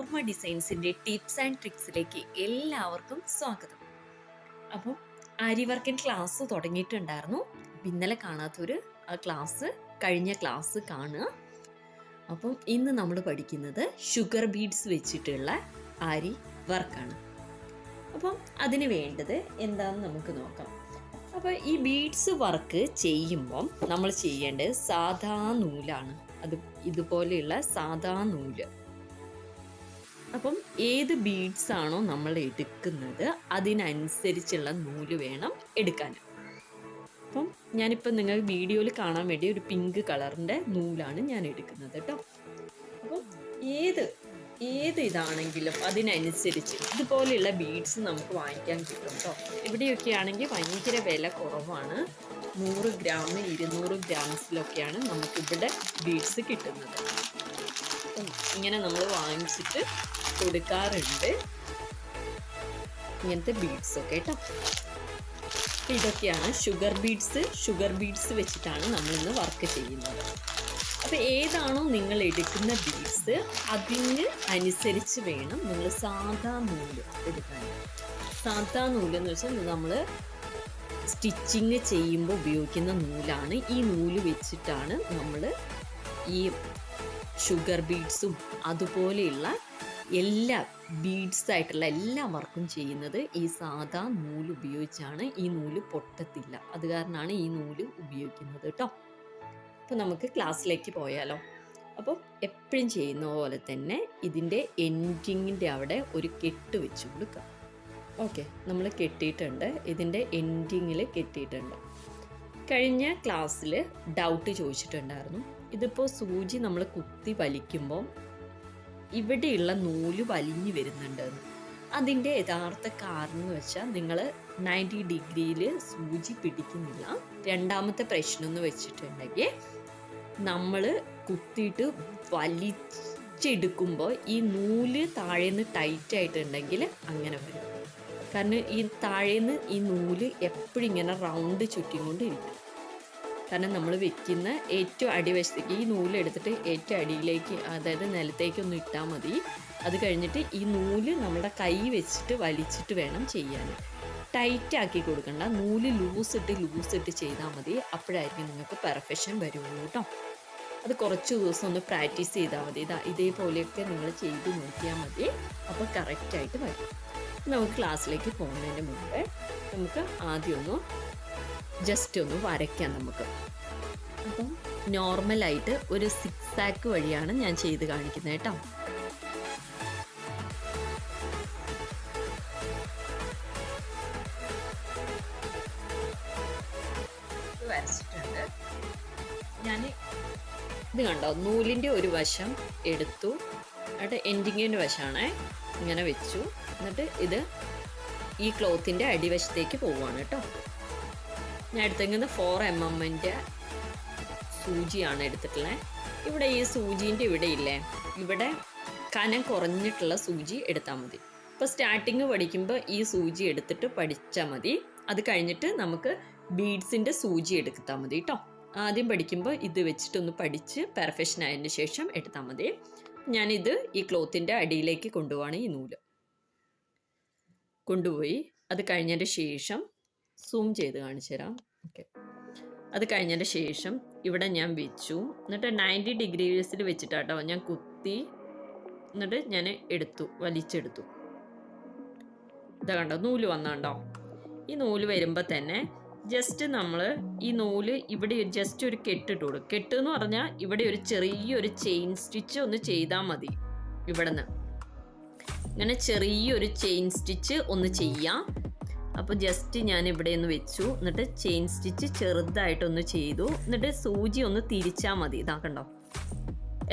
ഓർമ്മ ഡിസൈൻസിൻ്റെ tips and ട്രിക്സിലേക്ക് എല്ലാവർക്കും സ്വാഗതം. അപ്പം ആരിവർക്കിൻ ക്ലാസ് തുടങ്ങിയിട്ടുണ്ടായിരുന്നു. ഇന്നലെ കാണാത്തൊരു ആ ക്ലാസ് കഴിഞ്ഞ ക്ലാസ് കാണുക. അപ്പം ഇന്ന് നമ്മൾ പഠിക്കുന്നത് ഷുഗർ ബീഡ്സ് വെച്ചിട്ടുള്ള ആരി വർക്കാണ്. അപ്പം അതിന് വേണ്ടത് എന്താണെന്ന് നമുക്ക് നോക്കാം. അപ്പോൾ ഈ ബീഡ്സ് വർക്ക് ചെയ്യുമ്പം നമ്മൾ ചെയ്യേണ്ടത് സാധാ നൂലാണ്. അത് ഇതുപോലെയുള്ള സാധാ നൂല്. അപ്പം ഏത് ബീഡ്സ് ആണോ നമ്മൾ എടുക്കുന്നത് അതിനനുസരിച്ചുള്ള നൂല് വേണം എടുക്കാൻ. അപ്പം ഞാനിപ്പോൾ നിങ്ങൾ വീഡിയോയിൽ കാണാൻ വേണ്ടി ഒരു പിങ്ക് കളറിൻ്റെ നൂലാണ് ഞാൻ എടുക്കുന്നത് കേട്ടോ. അപ്പം ഏത് ഇതാണെങ്കിലും അതിനനുസരിച്ച് ഇതുപോലെയുള്ള ബീഡ്സ് നമുക്ക് വാങ്ങിക്കാൻ കിട്ടും കേട്ടോ. ഇവിടെയൊക്കെ ആണെങ്കിൽ ഭയങ്കര വില കുറവാണ്. 100 ഗ്രാം 200 ഗ്രാംസിലൊക്കെയാണ് നമുക്കിവിടെ ബീഡ്സ് കിട്ടുന്നത്. ഇങ്ങനെ നമ്മൾ വാങ്ങിച്ചിട്ട് കൊടുക്കാറുണ്ട് ഇങ്ങനത്തെ ബീഡ്സ് ഒക്കെ കേട്ടോ. ഇതൊക്കെയാണ് ഷുഗർ ബീഡ്സ് വെച്ചിട്ടാണ് നമ്മളിന്ന് വർക്ക് ചെയ്യുന്നത്. അപ്പോൾ ഏതാണോ നിങ്ങൾ എടുക്കുന്ന ബീഡ്സ് അതിന് അനുസരിച്ച് വേണം നിങ്ങൾ സാധാ നൂല് എടുക്കാൻ. സാധാ നൂലെന്ന് വെച്ചാൽ നമ്മൾ സ്റ്റിച്ചിങ് ചെയ്യുമ്പോൾ ഉപയോഗിക്കുന്ന നൂലാണ്. ഈ നൂല് വെച്ചിട്ടാണ് നമ്മൾ ഈ ഷുഗർ ബീഡ്സും അതുപോലെയുള്ള എല്ലാ ബീഡ്സ് ആയിട്ടുള്ള എല്ലാ വർക്കും ചെയ്യുന്നത് ഈ സാധാ നൂല് ഉപയോഗിച്ചാണ്. ഈ നൂല് പൊട്ടത്തില്ല, അത് കാരണമാണ് ഈ നൂല് ഉപയോഗിക്കുന്നത് കേട്ടോ. അപ്പോൾ നമുക്ക് ക്ലാസ്സിലേക്ക് പോയാലോ. അപ്പോൾ എപ്പോഴും ചെയ്യുന്ന പോലെ തന്നെ ഇതിൻ്റെ എൻഡിങ്ങിൻ്റെ അവിടെ ഒരു കെട്ട് വെച്ച് കൊടുക്കുക. ഓക്കെ, നമ്മൾ കെട്ടിയിട്ടുണ്ട്, ഇതിൻ്റെ എൻഡിങ്ങിൽ കെട്ടിയിട്ടുണ്ട്. കഴിഞ്ഞ ക്ലാസ്സിൽ ഡൗട്ട് ചോദിച്ചിട്ടുണ്ടായിരുന്നു. ഇതിപ്പോൾ സൂചി നമ്മൾ കുത്തി വലിക്കുമ്പോൾ ഇവിടെയുള്ള നൂല് വലിഞ്ഞു വരുന്നുണ്ടെന്ന്. അതിൻ്റെ യഥാർത്ഥ കാരണം എന്ന് വെച്ചാൽ നിങ്ങൾ 90 ഡിഗ്രിയിൽ സൂചി പിടിക്കുന്നില്ല. രണ്ടാമത്തെ പ്രശ്നം എന്ന് വെച്ചിട്ടുണ്ടെങ്കിൽ നമ്മൾ കുത്തിയിട്ട് വലിച്ചെടുക്കുമ്പോൾ ഈ നൂല് താഴേന്ന് ടൈറ്റ് ആയിട്ടുണ്ടെങ്കിൽ അങ്ങനെ വരും. കാരണം ഈ താഴേന്ന് ഈ നൂല് എപ്പോഴും ഇങ്ങനെ റൗണ്ട് ചുറ്റിക്കൊണ്ടിരിക്കും. കാരണം നമ്മൾ വെക്കുന്ന ഏറ്റവും അടിവശത്തേക്ക് ഈ നൂല് എടുത്തിട്ട് ഏറ്റവും അടിയിലേക്ക്, അതായത് നിലത്തേക്കൊന്ന് ഇട്ടാൽ മതി. അത് കഴിഞ്ഞിട്ട് ഈ നൂല് നമ്മുടെ കൈ വെച്ചിട്ട് വലിച്ചിട്ട് വേണം ചെയ്യാൻ. ടൈറ്റ് ആക്കി കൊടുക്കണ്ട, നൂല് ലൂസിട്ട് ചെയ്താൽ മതി. അപ്പോഴായിരിക്കും നിങ്ങൾക്ക് പെർഫെക്ഷൻ വരുള്ളൂ കേട്ടോ. അത് കുറച്ച് ദിവസം ഒന്ന് പ്രാക്ടീസ് ചെയ്താൽ മതി. ഇതേപോലെയൊക്കെ നിങ്ങൾ ചെയ്ത് നോക്കിയാൽ മതി, അപ്പോൾ കറക്റ്റായിട്ട് വരും. നമുക്ക് ക്ലാസ്സിലേക്ക് പോകുന്നതിന് മുമ്പ് നമുക്ക് ആദ്യം ജസ്റ്റ് ഒന്ന് വരയ്ക്കാം നമുക്ക്. അപ്പം നോർമലായിട്ട് ഒരു സിക്സാക്ക് വഴിയാണ് ഞാൻ ചെയ്ത് കാണിക്കുന്നത് കേട്ടോ. വരച്ചിട്ടുണ്ട് ഞാൻ. ഇത് കണ്ടോ, നൂലിൻ്റെ ഒരു വശം എടുത്തു, എന്നിട്ട് എൻഡിങ്ങിൻ്റെ വശമാണ് ഇങ്ങനെ വെച്ചു. എന്നിട്ട് ഇത് ഈ ക്ലോത്തിൻ്റെ അടിവശത്തേക്ക് പോവുകയാണ് കേട്ടോ. ഞാൻ എടുത്തേക്കുന്നത് 4 mm സൂചിയാണ് എടുത്തിട്ടുള്ളത്. ഇവിടെ ഈ സൂചീൻ്റെ ഇവിടെ ഇല്ലേ, ഇവിടെ കനം കുറഞ്ഞിട്ടുള്ള സൂചി എടുത്താൽ മതി. ഇപ്പോൾ സ്റ്റാർട്ടിങ് പഠിക്കുമ്പോൾ ഈ സൂചി എടുത്തിട്ട് പഠിച്ചാൽ മതി. അത് കഴിഞ്ഞിട്ട് നമുക്ക് ബീഡ്സിൻ്റെ സൂചി എടുത്താൽ മതി കേട്ടോ. ആദ്യം പഠിക്കുമ്പോൾ ഇത് വെച്ചിട്ടൊന്ന് പഠിച്ച് പെർഫെക്ഷൻ ആയതിന് ശേഷം എടുത്താൽ മതി. ഞാനിത് ഈ ക്ലോത്തിൻ്റെ അടിയിലേക്ക് കൊണ്ടുപോവാണ്. ഈ നൂല് കൊണ്ടുപോയി അത് കഴിഞ്ഞതിൻ്റെ ശേഷം സൂം ചെയ്ത് കാണിച്ചു തരാം. ഓക്കെ, അത് കഴിഞ്ഞതിൻ്റെ ശേഷം ഇവിടെ ഞാൻ വെച്ചു. എന്നിട്ട് 90 ഡിഗ്രീസിൽ വെച്ചിട്ടാട്ടോ ഞാൻ കുത്തി. എന്നിട്ട് ഞാൻ വലിച്ചെടുത്തു. ഇതാ കണ്ടോ, നൂല് വന്നാണ്ടോ. ഈ നൂല് വരുമ്പോൾ തന്നെ ജസ്റ്റ് നമ്മൾ ഈ നൂല് ഇവിടെ ജസ്റ്റ് ഒരു കെട്ടിട്ട് കൊടുക്കും. കെട്ടെന്ന് പറഞ്ഞാൽ ഇവിടെ ഒരു ചെറിയൊരു ചെയിൻ സ്റ്റിച്ച് ഒന്ന് ചെയ്താൽ മതി. ഇവിടെ നിന്ന് ഇങ്ങനെ ചെറിയൊരു ചെയിൻ സ്റ്റിച്ച് ഒന്ന് ചെയ്യാം. അപ്പോൾ ജസ്റ്റ് ഞാൻ ഇവിടെ ഒന്ന് വെച്ചു. എന്നിട്ട് ചെയിൻ സ്റ്റിച്ച് ചെറുതായിട്ടൊന്ന് ചെയ്തു. എന്നിട്ട് സൂചി ഒന്ന് തിരിച്ചാൽ മതി. ഇതാക്കണ്ടോ,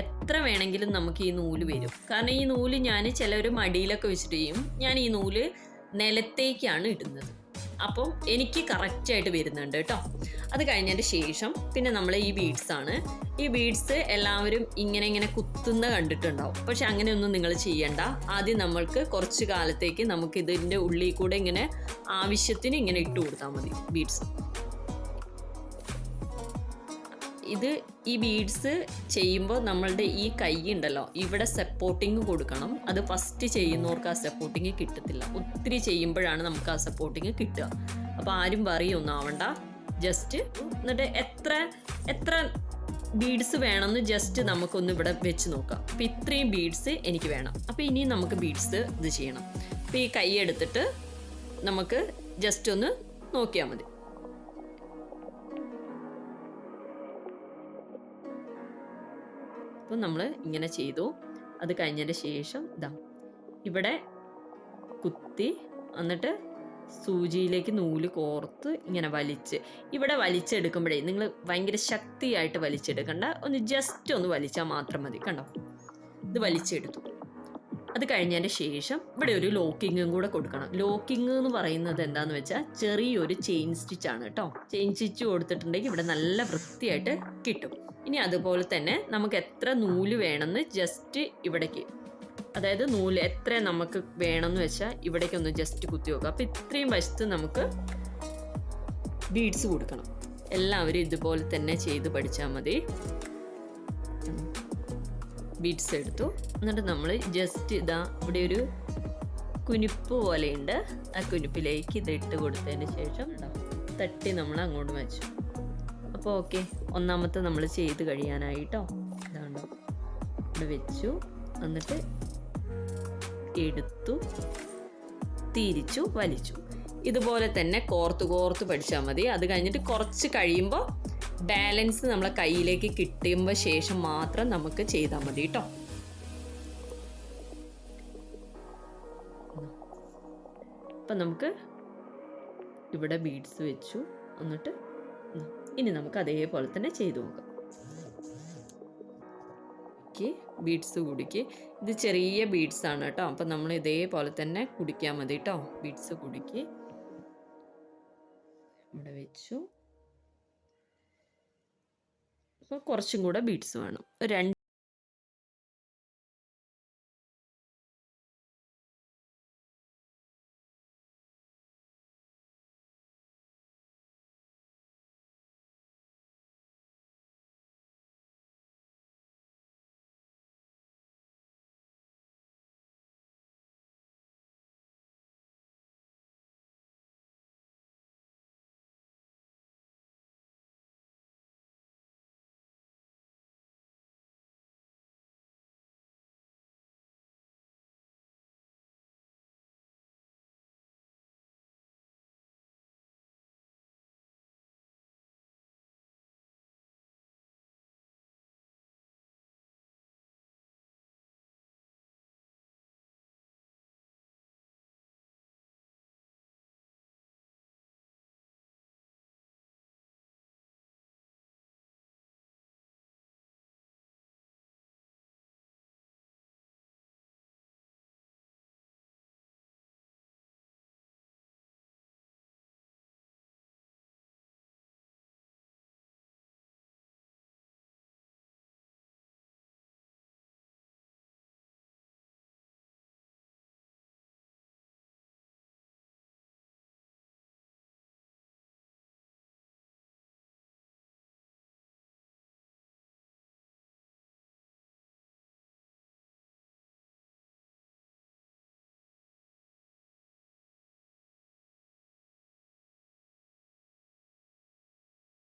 എത്ര വേണമെങ്കിലും നമുക്ക് ഈ നൂല് വരും. കാരണം ഈ നൂല് ഞാൻ ചിലർ മടിയിലൊക്കെ വെച്ചിട്ട് ചെയ്യും. ഞാൻ ഈ നൂല് നിലത്തേക്കാണ് ഇടുന്നത്. അപ്പം എനിക്ക് കറക്റ്റായിട്ട് വരുന്നുണ്ട് കേട്ടോ. അത് കഴിഞ്ഞതിൻ്റെ ശേഷം പിന്നെ നമ്മൾ ഈ ബീഡ്സാണ്. ഈ ബീഡ്സ് എല്ലാവരും ഇങ്ങനെ കുത്തുന്ന കണ്ടിട്ടുണ്ടാവും. പക്ഷെ അങ്ങനെയൊന്നും നിങ്ങൾ ചെയ്യണ്ട. ആദ്യം നമ്മൾക്ക് കുറച്ച് കാലത്തേക്ക് നമുക്ക് ഇതിൻ്റെ ഉള്ളിൽ കൂടെ ഇങ്ങനെ ആവശ്യത്തിന് ഇങ്ങനെ ഇട്ട് കൊടുത്താൽ മതി ബീഡ്സ്. ഇത് ഈ ബീഡ്സ് ചെയ്യുമ്പോൾ നമ്മളുടെ ഈ കൈ ഉണ്ടല്ലോ ഇവിടെ സപ്പോർട്ടിങ് കൊടുക്കണം. അത് ഫസ്റ്റ് ചെയ്യുന്നവർക്ക് ആ സപ്പോർട്ടിങ് കിട്ടത്തില്ല. ഒത്തിരി ചെയ്യുമ്പോഴാണ് നമുക്ക് ആ സപ്പോർട്ടിങ് കിട്ടുക. അപ്പോൾ ആരും പറയൊന്നും ആവണ്ട. ജസ്റ്റ് എന്നിട്ട് എത്ര ബീഡ്സ് വേണമെന്ന് ജസ്റ്റ് നമുക്കൊന്ന് ഇവിടെ വെച്ച് നോക്കാം. അപ്പോൾ ഇത്രയും ബീഡ്സ് എനിക്ക് വേണം. അപ്പോൾ ഇനി നമുക്ക് ബീഡ്സ് ഇത് ചെയ്യണം. അപ്പോൾ ഈ കൈ എടുത്തിട്ട് നമുക്ക് ജസ്റ്റ് ഒന്ന് നോക്കിയാൽ മതി. അപ്പോൾ നമ്മൾ ഇങ്ങനെ ചെയ്തു. അത് കഴിഞ്ഞതിന് ശേഷം ഇതാ ഇവിടെ കുത്തി എന്നിട്ട് സൂചിയിലേക്ക് നൂല് കോർത്ത് ഇങ്ങനെ വലിച്ച് ഇവിടെ വലിച്ചെടുക്കുമ്പോഴേ നിങ്ങൾ ഭയങ്കര ശക്തിയായിട്ട് വലിച്ചെടുക്കണ്ട. ഒന്ന് ജസ്റ്റ് ഒന്ന് വലിച്ചാൽ മാത്രം മതി. കണ്ടോ, ഇത് വലിച്ചെടുത്തു. അത് കഴിഞ്ഞതിന് ശേഷം ഇവിടെ ഒരു ലോക്കിങ്ങും കൂടെ കൊടുക്കണം. ലോക്കിങ് എന്ന് പറയുന്നത് എന്താണെന്ന് വെച്ചാൽ ചെറിയൊരു ചെയിൻ സ്റ്റിച്ചാണ് കേട്ടോ. ചെയിൻ സ്റ്റിച്ച് കൊടുത്തിട്ടുണ്ടെങ്കിൽ ഇവിടെ നല്ല വൃത്തിയായിട്ട് കിട്ടും. ഇനി അതുപോലെ തന്നെ നമുക്ക് എത്ര നൂല് വേണമെന്ന് ജസ്റ്റ് ഇവിടേക്ക്, അതായത് നൂല് എത്ര നമുക്ക് വേണമെന്ന് വെച്ചാൽ ഇവിടേക്കൊന്ന് ജസ്റ്റ് കുത്തി നോക്കുക. അപ്പോൾ ഇത്രയും വശത്ത് നമുക്ക് ബീഡ്സ് കൊടുക്കണം. എല്ലാവരും ഇതുപോലെ തന്നെ ചെയ്ത് പഠിച്ചാൽ മതി. ബീഡ്സ് എടുത്തു. എന്നിട്ട് നമ്മൾ ജസ്റ്റ് ഇതാ ഇവിടെ ഒരു കുനിപ്പ് പോലെയുണ്ട്. ആ കുനിപ്പിലേക്ക് ഇത് ഇട്ട് കൊടുത്തതിന് ശേഷം തട്ടി നമ്മൾ അങ്ങോട്ട് വെച്ചു. അപ്പോൾ ഓക്കെ, ഒന്നാമത്തെ നമ്മൾ ചെയ്ത് കഴിയാനായിട്ടോ. ഇതാണോ, ഇവിടെ വെച്ചു. എന്നിട്ട് എടുത്തു, തിരിച്ചു, വലിച്ചു. ഇതുപോലെ തന്നെ കോർത്ത് പഠിച്ചാൽ മതി. അത് കഴിഞ്ഞിട്ട് കുറച്ച് കഴിയുമ്പോൾ ബാലൻസ് നമ്മളെ കയ്യിലേക്ക് കിട്ടുമ്പോൾ ശേഷം മാത്രം നമുക്ക് ചെയ്താൽ മതി കേട്ടോ. അപ്പം നമുക്ക് ഇവിടെ ബീഡ്സ് വെച്ചു. എന്നിട്ട് ഇനി നമുക്ക് അതേപോലെ തന്നെ ചെയ്തു നോക്കാം. ഓക്കെ, ബീഡ്സ് കുടുക്കി. ഇത് ചെറിയ ബീഡ്സ് ആണ് കേട്ടോ. അപ്പം നമ്മൾ ഇതേപോലെ തന്നെ കുടിക്കാൻ മതി കേട്ടോ. ബീഡ്സ് കുടുക്കി ഇവിടെ വെച്ചു. അപ്പോൾ കുറച്ചും കൂടെ ബീഡ്സ് വേണം. രണ്ട്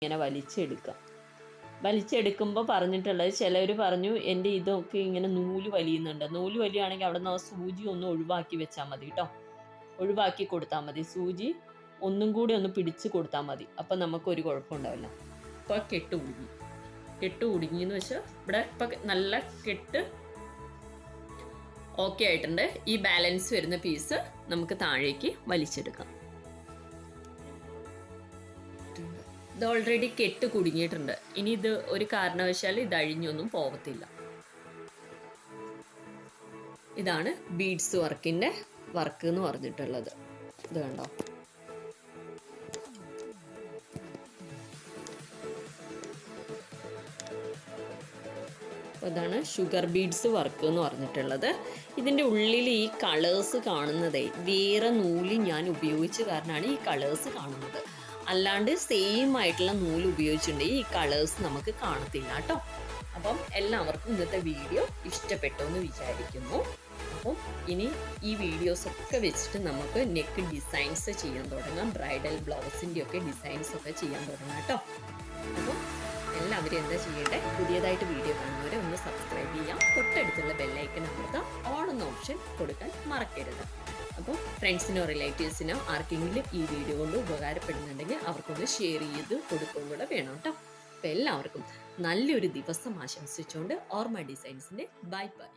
ഇങ്ങനെ വലിച്ചെടുക്കുമ്പോൾ പറഞ്ഞിട്ടുള്ളത്, ചിലർ പറഞ്ഞു എൻ്റെ ഇതൊക്കെ ഇങ്ങനെ നൂല് വലിയുന്നുണ്ട്. നൂല് വലിയുകയാണെങ്കിൽ അവിടെ നിന്ന് ആ സൂചി ഒന്ന് ഒഴിവാക്കി വെച്ചാൽ മതി കേട്ടോ. ഒഴിവാക്കി കൊടുത്താൽ മതി. സൂചി ഒന്നും കൂടി ഒന്ന് പിടിച്ച് കൊടുത്താൽ മതി. അപ്പം നമുക്കൊരു കുഴപ്പമുണ്ടാവില്ല. അപ്പോൾ കെട്ട് കുടുങ്ങിയെന്ന് വെച്ചാൽ ഇവിടെ ഇപ്പം നല്ല കെട്ട് ഓക്കെ ആയിട്ടുണ്ട്. ഈ ബാലൻസ് വരുന്ന പീസ് നമുക്ക് താഴേക്ക് വലിച്ചെടുക്കാം. ഇത് ഓൾറെഡി കെട്ട് കുടുങ്ങിയിട്ടുണ്ട്. ഇനി ഇത് ഒരു കാരണവശാൽ ഇത് അഴിഞ്ഞൊന്നും പോകത്തില്ല. ഇതാണ് ബീഡ്സ് വർക്കിൻ്റെ വർക്ക് എന്ന് പറഞ്ഞിട്ടുള്ളത്. ഇത് കണ്ടോ, ഇതാണ് ഷുഗർ ബീഡ്സ് വർക്ക് എന്ന് പറഞ്ഞിട്ടുള്ളത്. ഇതിൻ്റെ ഉള്ളിൽ ഈ കളേഴ്സ് കാണുന്നതേ വേറെ നൂല് ഞാൻ ഉപയോഗിച്ച കാരണമാണ് ഈ കളേഴ്സ് കാണുന്നത്. അല്ലാണ്ട് സെയിം ആയിട്ടുള്ള നൂല് ഉപയോഗിച്ചിട്ടുണ്ടെങ്കിൽ ഈ കളേഴ്സ് നമുക്ക് കാണത്തില്ല കേട്ടോ. അപ്പം എല്ലാവർക്കും ഇന്നത്തെ വീഡിയോ ഇഷ്ടപ്പെട്ടു എന്ന് വിചാരിക്കുന്നു. അപ്പം ഇനി ഈ വീഡിയോസൊക്കെ വെച്ചിട്ട് നമുക്ക് നെക്ക് ഡിസൈൻസ് ചെയ്യാൻ തുടങ്ങാം. ബ്രൈഡൽ ബ്ലൗസിൻ്റെ ഒക്കെ ഡിസൈൻസ് ഒക്കെ ചെയ്യാൻ തുടങ്ങാം കേട്ടോ. അപ്പം എല്ലാവരും എന്താ ചെയ്യേണ്ടത്, പുതിയതായിട്ട് വീഡിയോ കാണുന്നവരെ ഒന്ന് സബ്സ്ക്രൈബ് ചെയ്യാം. തൊട്ടടുത്തുള്ള ബെല്ലൈക്കൺ അമർത്താം. ഓൺ എന്ന ഓപ്ഷൻ കൊടുക്കാൻ മറക്കരുത്. അപ്പോൾ ഫ്രണ്ട്സിനോ റിലേറ്റീവ്സിനോ ആർക്കെങ്കിലും ഈ വീഡിയോ കൊണ്ട് ഉപകാരപ്പെടുന്നുണ്ടെങ്കിൽ അവർക്കൊന്ന് ഷെയർ ചെയ്ത് കൊടുക്കുകയും കൂടെ വേണം കേട്ടോ. അപ്പോൾ എല്ലാവർക്കും നല്ലൊരു ദിവസം ആശംസിച്ചുകൊണ്ട് ഓർമ്മ ഡിസൈൻസിൻ്റെ ബൈ ബൈ.